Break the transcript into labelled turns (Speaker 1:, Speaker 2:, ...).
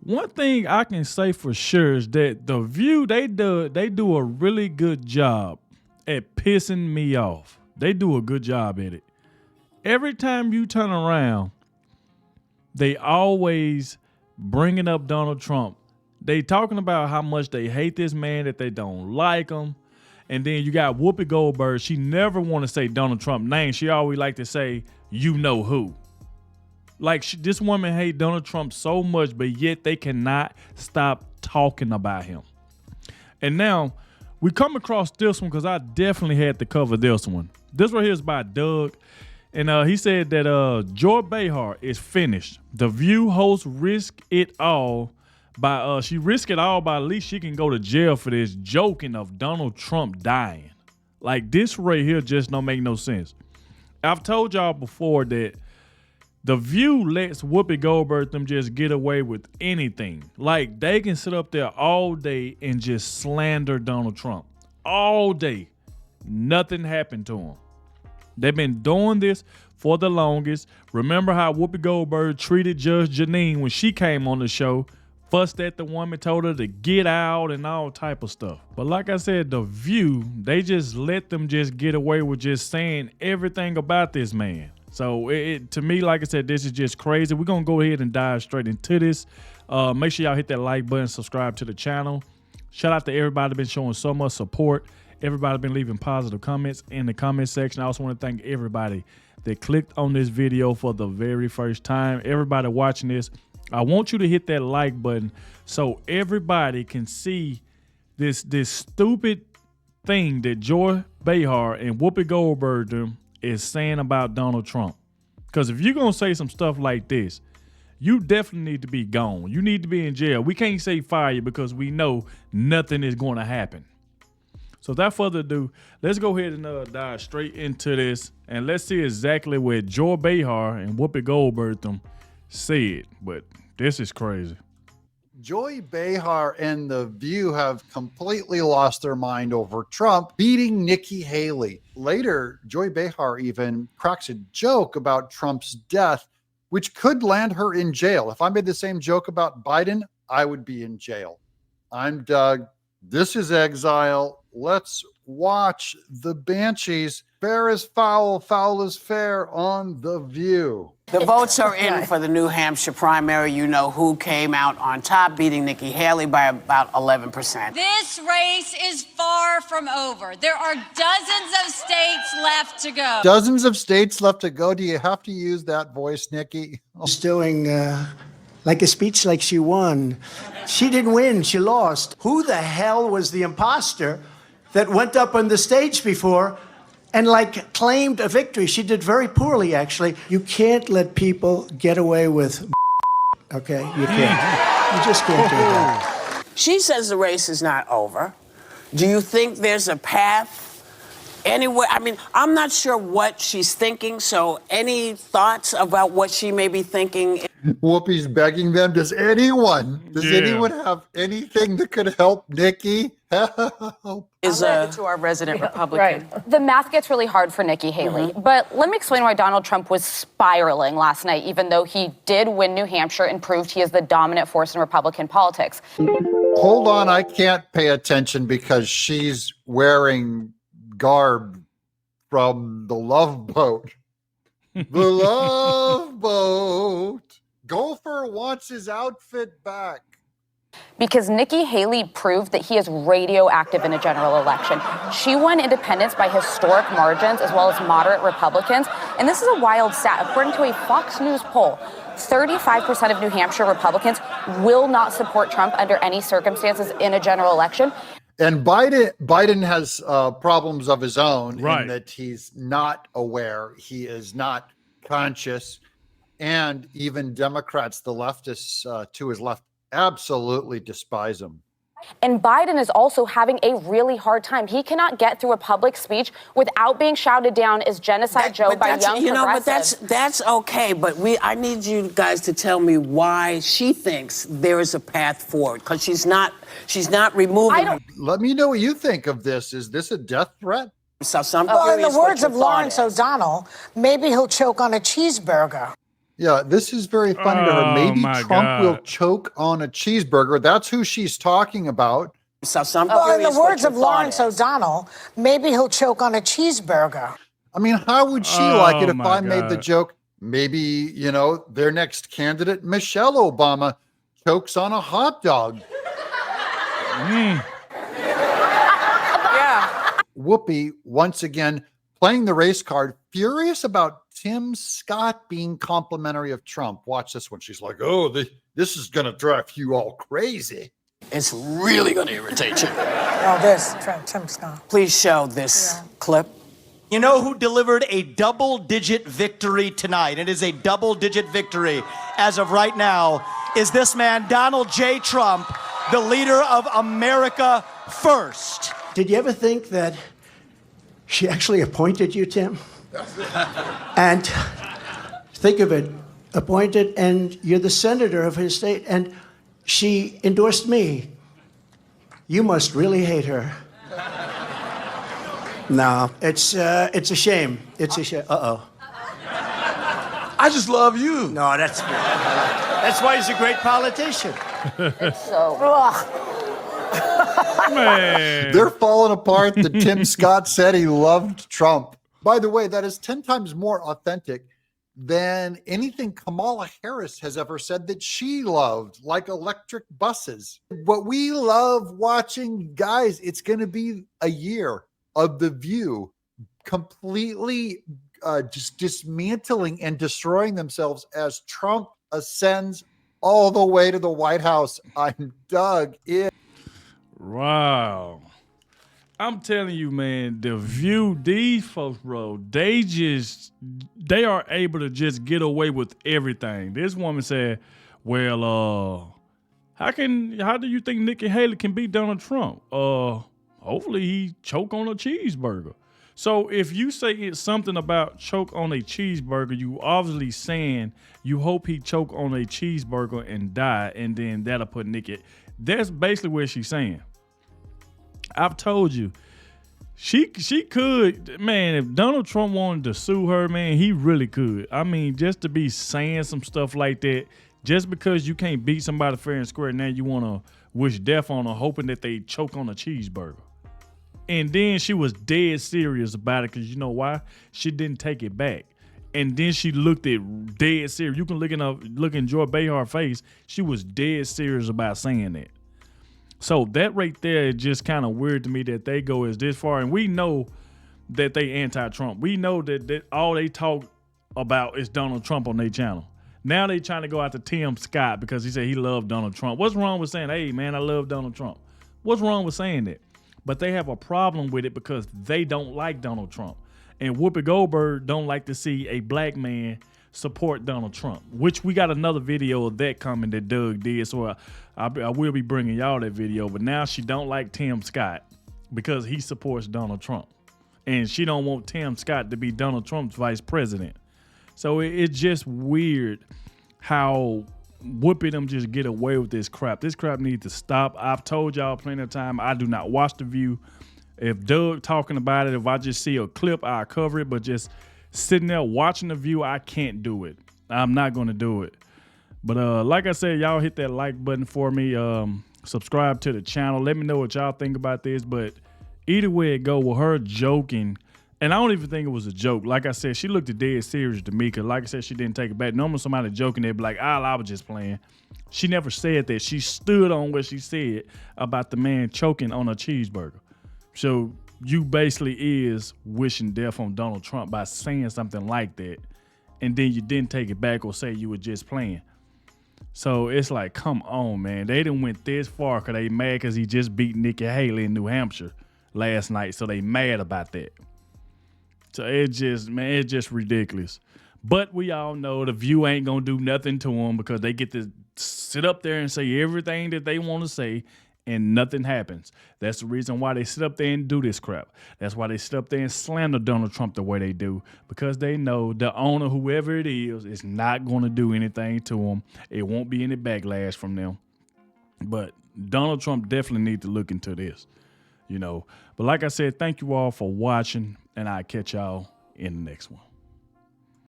Speaker 1: One thing I can say for sure is that The View, they do a really good job at pissing me off. They do a good job at it. Every time you turn around, they always bringing up Donald Trump. They talking about how much they hate this man, that they don't like him. And then you got Whoopi Goldberg. She never want to say Donald Trump's name. She always like to say, you know who. Like, this woman hate Donald Trump so much, but yet they cannot stop talking about him. And now, we come across this one because I definitely had to cover this one. This right here is by Adogg. And he said that Joy Behar is finished. The View host risk it all by she risked it all by at least she can go to jail for this joking of Donald Trump dying. Like, this right here just don't make no sense. I've told y'all before that The View lets Whoopi Goldberg them just get away with anything. Like, they can sit up there all day and just slander Donald Trump. All day. Nothing happened to him. They've been doing this for the longest. Remember how Whoopi Goldberg treated Judge Janine when she came on the show? Fussed at the woman, told her to get out and all type of stuff. But like I said, The View, they just let them just get away with just saying everything about this man. So to me, like I said, this is just crazy. We're going to go ahead and dive straight into this. Make sure y'all hit that like button, subscribe to the channel. Shout out to everybody been showing so much support. Everybody been leaving positive comments in the comment section. I also want to thank everybody that clicked on this video for the very first time. Everybody watching this, I want you to hit that like button so everybody can see this stupid thing that Joy Behar and Whoopi Goldberg is saying about Donald Trump. Because if you're going to say some stuff like this, you definitely need to be gone. You need to be in jail. We can't say fire you because we know nothing is going to happen. So without further ado, let's go ahead and dive straight into this. And let's see exactly what Joy Behar and Whoopi Goldberg said. But this is crazy.
Speaker 2: Joy Behar and The View have completely lost their mind over Trump beating Nikki Haley. Later, Joy Behar even cracks a joke about Trump's death, which could land her in jail. If I made the same joke about Biden, I would be in jail. I'm Doug. This is Exile. Let's watch the Banshees. Fair is foul, foul is fair on The View.
Speaker 3: The votes are in for the New Hampshire primary. You know who came out on top, beating Nikki Haley by about 11%.
Speaker 4: This race is far from over. There are dozens of states left to go.
Speaker 2: Dozens of states left to go. Do you have to use that voice, Nikki?
Speaker 5: She's doing like a speech like she won. She didn't win, she lost. Who the hell was the imposter that went up on the stage before and like claimed a victory? She did very poorly, actually. You can't let people get away with okay? You can't. You just can't do that.
Speaker 3: She says the race is not over. Do you think there's a path anywhere? I mean, I'm not sure what she's thinking, so any thoughts about what she may be thinking?
Speaker 2: Whoopi's begging them. Does anyone have anything that could help Nikki? Help.
Speaker 6: To our resident Republican.
Speaker 7: Right. The math gets really hard for Nikki Haley, but let me explain why Donald Trump was spiraling last night, even though he did win New Hampshire and proved he is the dominant force in Republican politics.
Speaker 2: Hold on, I can't pay attention because she's wearing garb from The Love Boat. The Love Boat. Gopher wants his outfit back.
Speaker 7: Because Nikki Haley proved that he is radioactive in a general election. She won independents by historic margins as well as moderate Republicans. And this is a wild stat. According to a Fox News poll, 35% of New Hampshire Republicans will not support Trump under any circumstances in a general election.
Speaker 2: And Biden has problems of his own
Speaker 1: right,
Speaker 2: in that he's not aware. He is not conscious. And even Democrats, the leftists to his left, absolutely despise him.
Speaker 7: And Biden is also having a really hard time. He cannot get through a public speech without being shouted down as Genocide Joe by young progressives.
Speaker 3: But that's okay. But I need you guys to tell me why she thinks there is a path forward, because she's not removing.
Speaker 2: Let me know what you think of this. Is this a death threat?
Speaker 3: So
Speaker 8: well, in the words of Lawrence O'Donnell, maybe he'll choke on a cheeseburger.
Speaker 2: Yeah, this is very funny to her.
Speaker 1: Oh,
Speaker 2: Maybe
Speaker 1: my
Speaker 2: Trump will
Speaker 1: God.
Speaker 2: choke on a cheeseburger. That's who she's talking about.
Speaker 3: So I'm
Speaker 6: Well, in the
Speaker 3: curious what
Speaker 6: words
Speaker 3: your
Speaker 6: of
Speaker 3: thought
Speaker 6: Lawrence
Speaker 3: is.
Speaker 6: O'Donnell, maybe he'll choke on a cheeseburger.
Speaker 2: I mean, how would she like it
Speaker 1: Oh,
Speaker 2: if
Speaker 1: my
Speaker 2: I made the
Speaker 1: God.
Speaker 2: joke? Maybe, you know, their next candidate, Michelle Obama, chokes on a hot dog.
Speaker 1: Mm.
Speaker 6: Yeah.
Speaker 2: Whoopi, once again, playing the race card, furious about Tim Scott being complimentary of Trump. Watch this one. She's like, oh, this is going to drive you all crazy.
Speaker 3: It's really going to irritate you.
Speaker 6: Oh, this, Tim Scott.
Speaker 3: Please show this clip.
Speaker 8: You know who delivered a double-digit victory tonight? It is a double-digit victory as of right now. Is this man, Donald J. Trump, the leader of America First?
Speaker 5: Did you ever think that she actually appointed you, Tim? And think of it, appointed, and you're the senator of his state, and she endorsed me. You must really hate her. No, it's a shame. It's a shame. Uh-oh.
Speaker 9: I just love you.
Speaker 5: No, that's why he's a great politician.
Speaker 1: Man.
Speaker 2: They're falling apart that Tim Scott said he loved Trump. By the way, that is 10 times more authentic than anything Kamala Harris has ever said that she loved, like electric buses. What we love watching, guys, it's going to be a year of The View completely just dismantling and destroying themselves as Trump ascends all the way to the White House. I'm dug in.
Speaker 1: Wow. I'm telling you, man, The View, these folks, bro, they are able to just get away with everything. This woman said, well, how do you think Nikki Haley can beat Donald Trump? Hopefully he choke on a cheeseburger. So if you say it's something about choke on a cheeseburger, you obviously saying you hope he choke on a cheeseburger and die, and then that'll put Nikki. That's basically what she's saying. I've told you, she could, man, if Donald Trump wanted to sue her, man, he really could. I mean, just to be saying some stuff like that, just because you can't beat somebody fair and square, now you want to wish death on her, hoping that they choke on a cheeseburger. And then she was dead serious about it because you know why? She didn't take it back. And then she looked at dead serious. You can look in Joy Behar's face. She was dead serious about saying that. So that right there is just kind of weird to me that they go as this far. And we know that they anti-Trump. We know that all they talk about is Donald Trump on their channel. Now they trying to go after Tim Scott because he said he loved Donald Trump. What's wrong with saying, hey, man, I love Donald Trump? What's wrong with saying that? But they have a problem with it because they don't like Donald Trump. And Whoopi Goldberg don't like to see a black man support Donald Trump, which we got another video of that coming that Doug did. So I will be bringing y'all that video. But now she don't like Tim Scott because he supports Donald Trump. And she don't want Tim Scott to be Donald Trump's vice president. So it's just weird how Whoopi them just get away with this crap. This crap needs to stop. I've told y'all plenty of time, I do not watch The View. If Doug talking about it, if I just see a clip, I cover it. But just sitting there watching The View, I can't do it. I'm not going to do it. But like I said, y'all hit that like button for me. Subscribe to the channel. Let me know what y'all think about this. But either way it go, with her joking, and I don't even think it was a joke. Like I said, she looked dead serious to me because, like I said, she didn't take it back. Normally somebody joking, they'd be like, I was just playing. She never said that. She stood on what she said about the man choking on a cheeseburger. So you basically is wishing death on Donald Trump by saying something like that, and then you didn't take it back or say you were just playing. So it's like, come on, man. They done went this far because they mad because he just beat Nikki Haley in New Hampshire last night. So they mad about that. So it's just ridiculous. But we all know The View ain't going to do nothing to them because they get to sit up there and say everything that they want to say and nothing happens. That's the reason why they sit up there and do this crap. That's why they sit up there and slander Donald Trump the way they do, because they know the owner, whoever it is not going to do anything to them. It won't be any backlash from them. But Donald Trump definitely needs to look into this, you know. But like I said, thank you all for watching, and I'll catch y'all in the next one.